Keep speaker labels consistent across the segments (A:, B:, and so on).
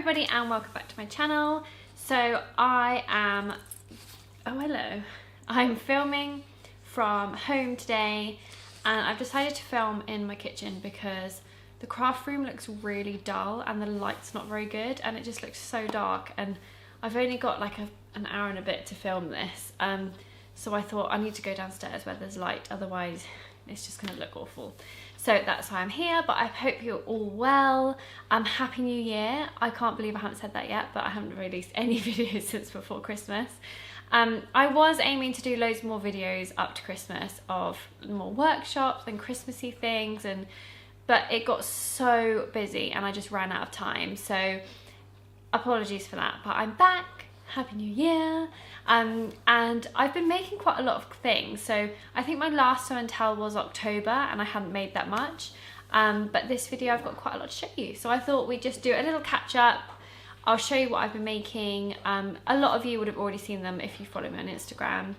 A: everybody and welcome back to my channel. So I am, oh hello, I'm filming from home today and I've decided to film in my kitchen because the craft room looks really dull and the light's not very good and it just looks so dark, and I've only got like an hour and a bit to film this, so I thought I need to go downstairs where there's light, otherwise it's just gonna look awful. So that's why I'm here, but I hope you're all well. Happy New Year. I can't believe I haven't said that yet, but I haven't released any videos since before Christmas. I was aiming to do loads more videos up to Christmas of more workshops and Christmassy things, but it got so busy and I just ran out of time. So apologies for that, but I'm back. Happy New Year. And I've been making quite a lot of things. So I think my last show and tell was October and I hadn't made that much. But this video I've got quite a lot to show you. So I thought we'd just do a little catch up. I'll show you what I've been making. A lot of you would have already seen them if you follow me on Instagram.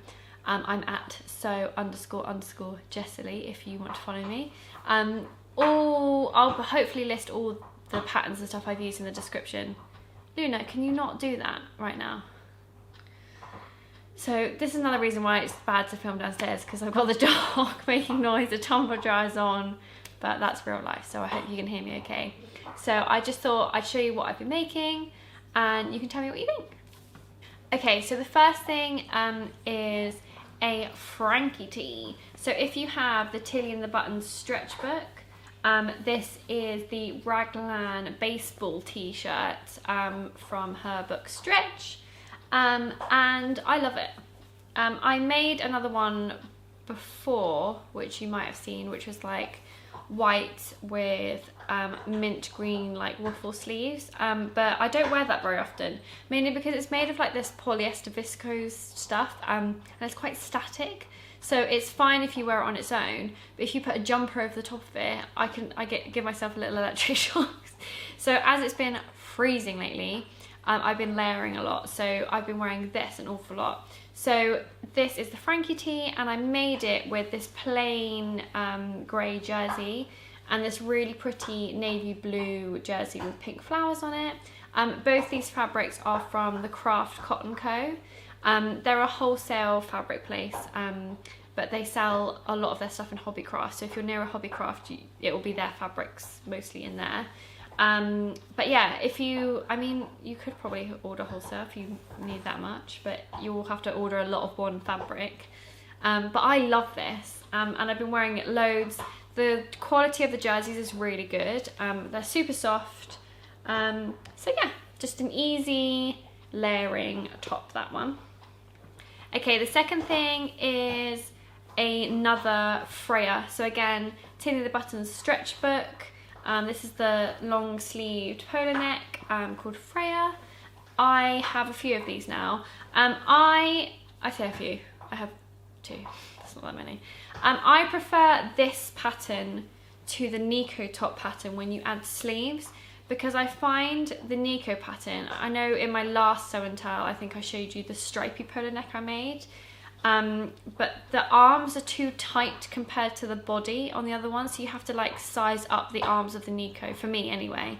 A: I'm at so__Jessily if you want to follow me. I'll hopefully list all the patterns and stuff I've used in the description. Luna, can you not do that right now? So this is another reason why it's bad to film downstairs, because I've got the dog making noise, the tumble dryer's on, but that's real life, so I hope you can hear me okay. So I just thought I'd show you what I've been making and you can tell me what you think. Okay, so the first thing is a Frankie tee. So if you have the Tilly and the Buttons stretch book, this is the Raglan baseball t-shirt from her book Stretch, and I love it. I made another one before, which you might have seen, which was like white with mint green like ruffle sleeves, but I don't wear that very often, mainly because it's made of like this polyester viscose stuff, and it's quite static. So it's fine if you wear it on its own, but if you put a jumper over the top of it, I give myself a little electric shocks. So as it's been freezing lately, I've been layering a lot, so I've been wearing this an awful lot. So this is the Frankie tee, and I made it with this plain grey jersey and this really pretty navy blue jersey with pink flowers on it. Both these fabrics are from the Craft Cotton Co. They're a wholesale fabric place, but they sell a lot of their stuff in Hobbycraft. So if you're near a Hobbycraft, it will be their fabrics mostly in there. But yeah, I mean, you could probably order wholesale if you need that much, but you will have to order a lot of one fabric. But I love this, and I've been wearing it loads. The quality of the jerseys is really good. They're super soft. So yeah, just an easy layering top, that one. Okay, the second thing is another Freya. So again, Tilly the Buttons stretch book. This is the long sleeved polo neck called Freya. I have a few of these now. I say a few, I have two, that's not that many. I prefer this pattern to the Nico top pattern when you add sleeves, because I find the Nico pattern, I know in my last sew and tell, I think I showed you the stripy polo neck I made, but the arms are too tight compared to the body on the other one, so you have to like size up the arms of the Nico, for me anyway.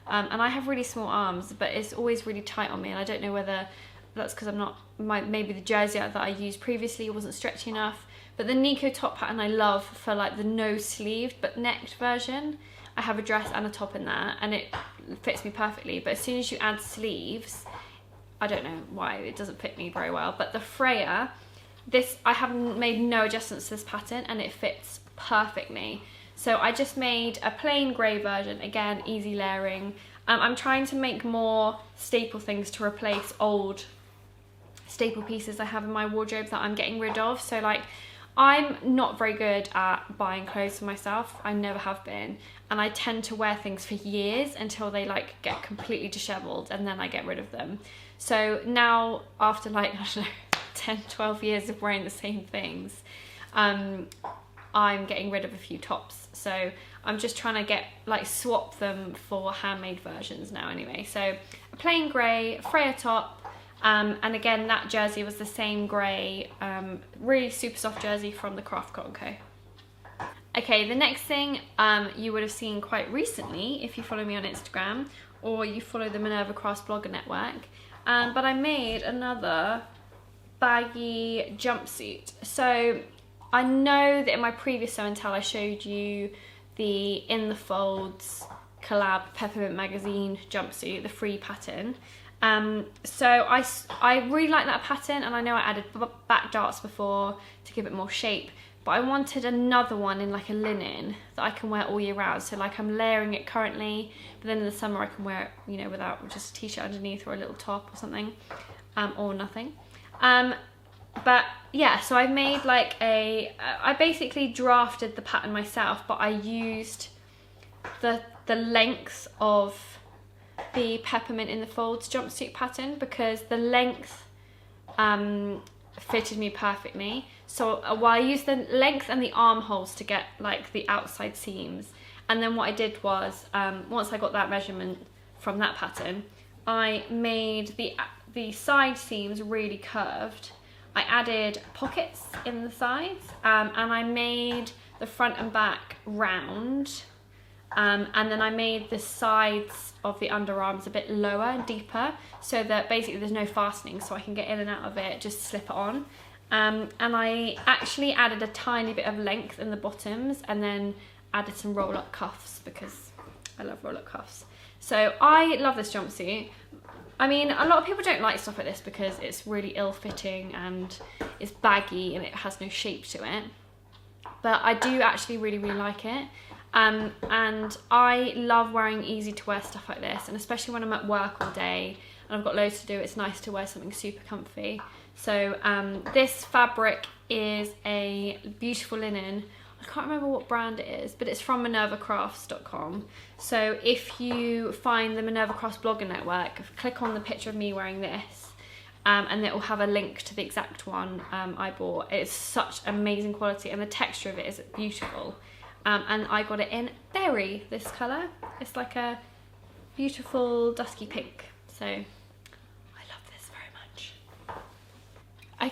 A: And I have really small arms, but it's always really tight on me, and I don't know whether that's because I'm not, maybe the jersey that I used previously wasn't stretchy enough. But the Nico top pattern I love for like the no sleeved but necked version. I have a dress and a top in there and it fits me perfectly, but as soon as you add sleeves, I don't know why it doesn't fit me very well. But the Freya, this, I haven't made no adjustments to this pattern and it fits perfectly. So I just made a plain grey version, again easy layering. I'm trying to make more staple things to replace old staple pieces I have in my wardrobe that I'm getting rid of. So like, I'm not very good at buying clothes for myself. I never have been, and I tend to wear things for years until they like get completely disheveled, and then I get rid of them. So now, after like, I don't know, 10, 12 years of wearing the same things, I'm getting rid of a few tops. So I'm just trying to swap them for handmade versions now anyway. So a plain grey Freya top. And again, that jersey was the same grey, really super soft jersey from the Craft Cotton Co. Okay, the next thing you would have seen quite recently if you follow me on Instagram or you follow the Minerva Crafts blogger network. But I made another baggy jumpsuit. So I know that in my previous show and tell I showed you the In the Folds collab Peppermint magazine jumpsuit, the free pattern. So I really like that pattern, and I know I added back darts before to give it more shape, but I wanted another one in like a linen that I can wear all year round. So like I'm layering it currently, but then in the summer I can wear it, you know, without just a t-shirt underneath or a little top or something, or nothing. But yeah, so I made like I basically drafted the pattern myself, but I used the length of the Peppermint in the Folds jumpsuit pattern, because the length fitted me perfectly. So I used the length and the armholes to get like the outside seams, and then what I did was once I got that measurement from that pattern, I made the side seams really curved. I added pockets in the sides, and I made the front and back round, and then I made the sides of the underarms a bit lower and deeper, so that basically there's no fastening, so I can get in and out of it, just slip it on. And I actually added a tiny bit of length in the bottoms, and then added some roll-up cuffs because I love roll-up cuffs. So I love this jumpsuit. I mean, a lot of people don't like stuff like this because it's really ill-fitting and it's baggy and it has no shape to it. But I do actually really, really like it. And I love wearing easy-to-wear stuff like this, and especially when I'm at work all day and I've got loads to do, it's nice to wear something super comfy. So this fabric is a beautiful linen. I can't remember what brand it is, but it's from minervacrafts.com. So if you find the Minerva Crafts blogger network, click on the picture of me wearing this, and it will have a link to the exact one I bought. It's such amazing quality, and the texture of it is beautiful. And I got it in berry, this colour. It's like a beautiful dusky pink. So I love this very much.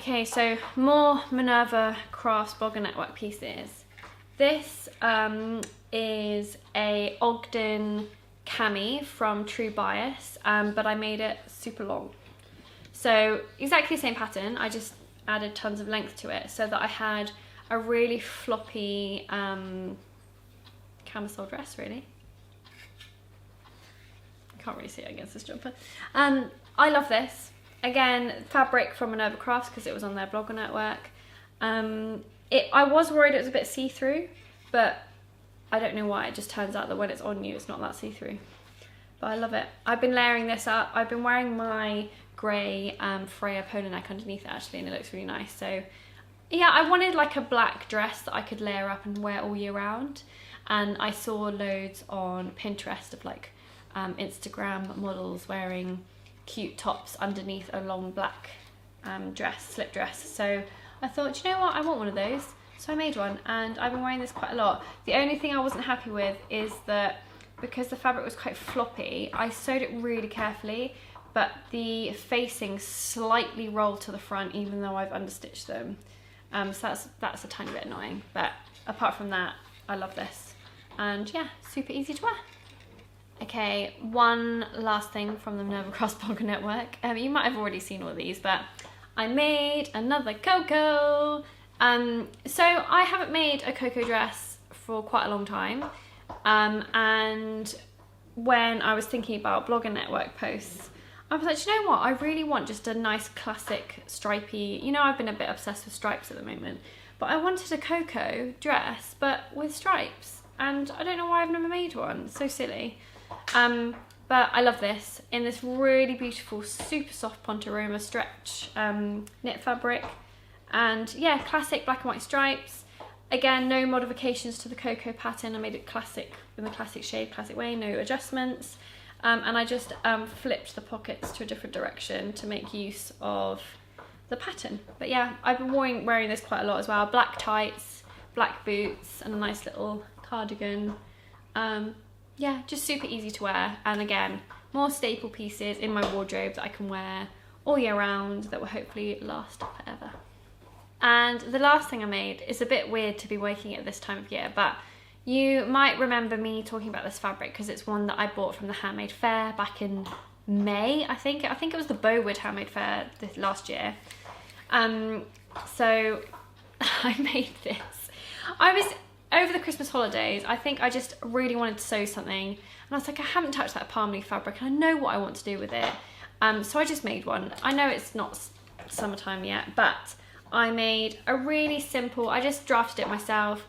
A: Okay, so more Minerva Crafts blogger network pieces. This is a Ogden Cami from True Bias, but I made it super long. So exactly the same pattern, I just added tons of length to it so that I had a really floppy camisole dress, really. I can't really see it against this jumper. I love this. Again, fabric from Minerva Crafts because it was on their blogger network. I was worried it was a bit see-through, but I don't know why. It just turns out that when it's on you, it's not that see-through. But I love it. I've been layering this up. I've been wearing my grey Freya polo neck underneath it actually, and it looks really nice. So yeah, I wanted like a black dress that I could layer up and wear all year round. And I saw loads on Pinterest of like Instagram models wearing cute tops underneath a long black slip dress. So I thought, you know what, I want one of those. So I made one, and I've been wearing this quite a lot. The only thing I wasn't happy with is that because the fabric was quite floppy, I sewed it really carefully, but the facings slightly rolled to the front even though I've understitched them. So that's a tiny bit annoying, but apart from that, I love this. And yeah, super easy to wear. Okay, one last thing from the Minerva Crafts blogger network. You might have already seen all of these, but I made another Coco. So I haven't made a Coco dress for quite a long time. And when I was thinking about blogger network posts, I was like, you know what, I really want just a nice classic stripy, you know, I've been a bit obsessed with stripes at the moment, but I wanted a Coco dress, but with stripes, and I don't know why I've never made one, it's so silly. But I love this, in this really beautiful, super soft Pontoroma stretch knit fabric, and yeah, classic black and white stripes. Again, no modifications to the Coco pattern, I made it classic, in the classic shade, classic way, no adjustments. And I just flipped the pockets to a different direction to make use of the pattern. But yeah, I've been wearing this quite a lot as well. Black tights, black boots, and a nice little cardigan. Yeah, just super easy to wear. And again, more staple pieces in my wardrobe that I can wear all year round that will hopefully last forever. And the last thing I made is a bit weird to be making it this time of year, but You might remember me talking about this fabric because it's one that I bought from the Handmade Fair back in May, I think it was the Bowood Handmade Fair last year. So I made this. I was over the Christmas holidays, I think I just really wanted to sew something, and I was like, I haven't touched that palm leaf fabric and I know what I want to do with it. So I just made one. I know it's not summertime yet, but I made a really simple, I just drafted it myself,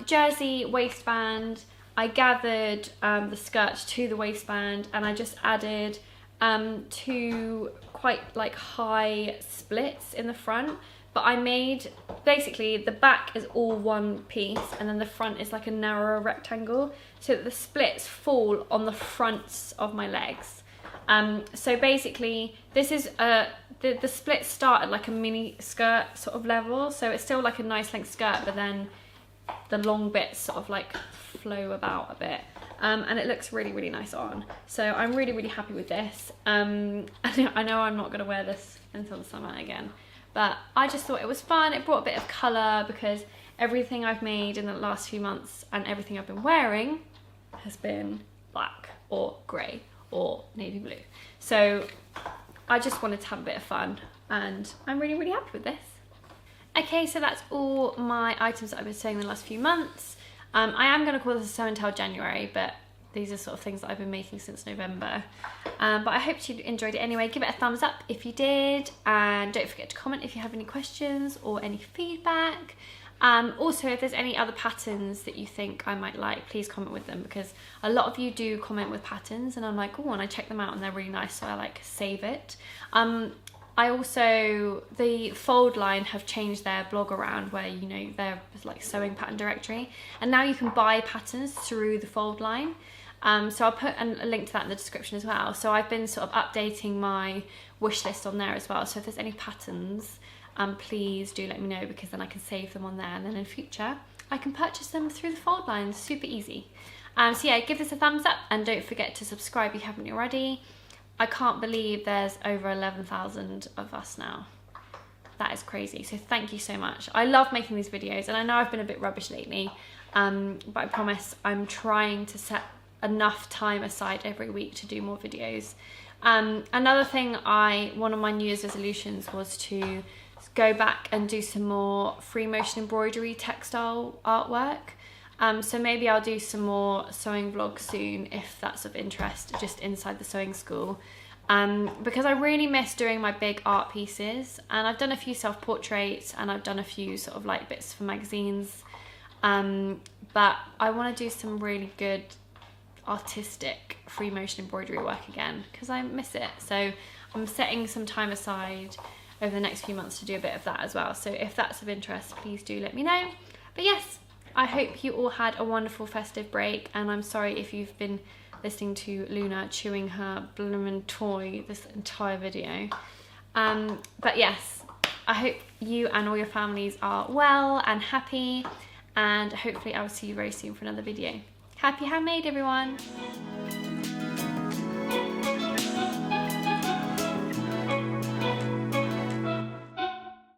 A: jersey waistband. I gathered the skirt to the waistband, and I just added 2 quite like high splits in the front. But I made, basically the back is all one piece and then the front is like a narrower rectangle, so that the splits fall on the fronts of my legs. So basically this is the splits start at like a mini skirt sort of level, so it's still like a nice length skirt, but then the long bits sort of like flow about a bit, and it looks really, really nice on. So I'm really, really happy with this. I know I'm not going to wear this until the summer again, but I just thought it was fun. It brought a bit of colour, because everything I've made in the last few months and everything I've been wearing has been black or grey or navy blue. So I just wanted to have a bit of fun, and I'm really, really happy with this. Okay, so that's all my items that I've been sewing the last few months. I am going to call this a sew and tell January, but these are sort of things that I've been making since November. But I hope you enjoyed it anyway. Give it a thumbs up if you did, and don't forget to comment if you have any questions or any feedback. Also, if there's any other patterns that you think I might like, please comment with them, because a lot of you do comment with patterns and I'm like, oh, and I check them out and they're really nice, so I like save it. I also, the Fold line have changed their blog around, where, you know, they're like sewing pattern directory, and now you can buy patterns through the Fold line. So I'll put a link to that in the description as well. So I've been sort of updating my wish list on there as well. So if there's any patterns, please do let me know, because then I can save them on there, and then in future I can purchase them through the Fold line. Super easy. So yeah, give this a thumbs up, and don't forget to subscribe if you haven't already. I can't believe there's over 11,000 of us now. That is crazy. So thank you so much. I love making these videos, and I know I've been a bit rubbish lately, but I promise I'm trying to set enough time aside every week to do more videos. Another thing, one of my New Year's resolutions was to go back and do some more free motion embroidery textile artwork. So maybe I'll do some more sewing vlogs soon, if that's of interest, just inside the sewing school. Because I really miss doing my big art pieces, and I've done a few self-portraits and I've done a few sort of like bits for magazines. But I want to do some really good artistic free motion embroidery work again, because I miss it. So I'm setting some time aside over the next few months to do a bit of that as well. So if that's of interest, please do let me know. But yes, I hope you all had a wonderful festive break, and I'm sorry if you've been listening to Luna chewing her bloomin' toy this entire video. But yes, I hope you and all your families are well and happy, and hopefully I will see you very soon for another video. Happy handmade, everyone!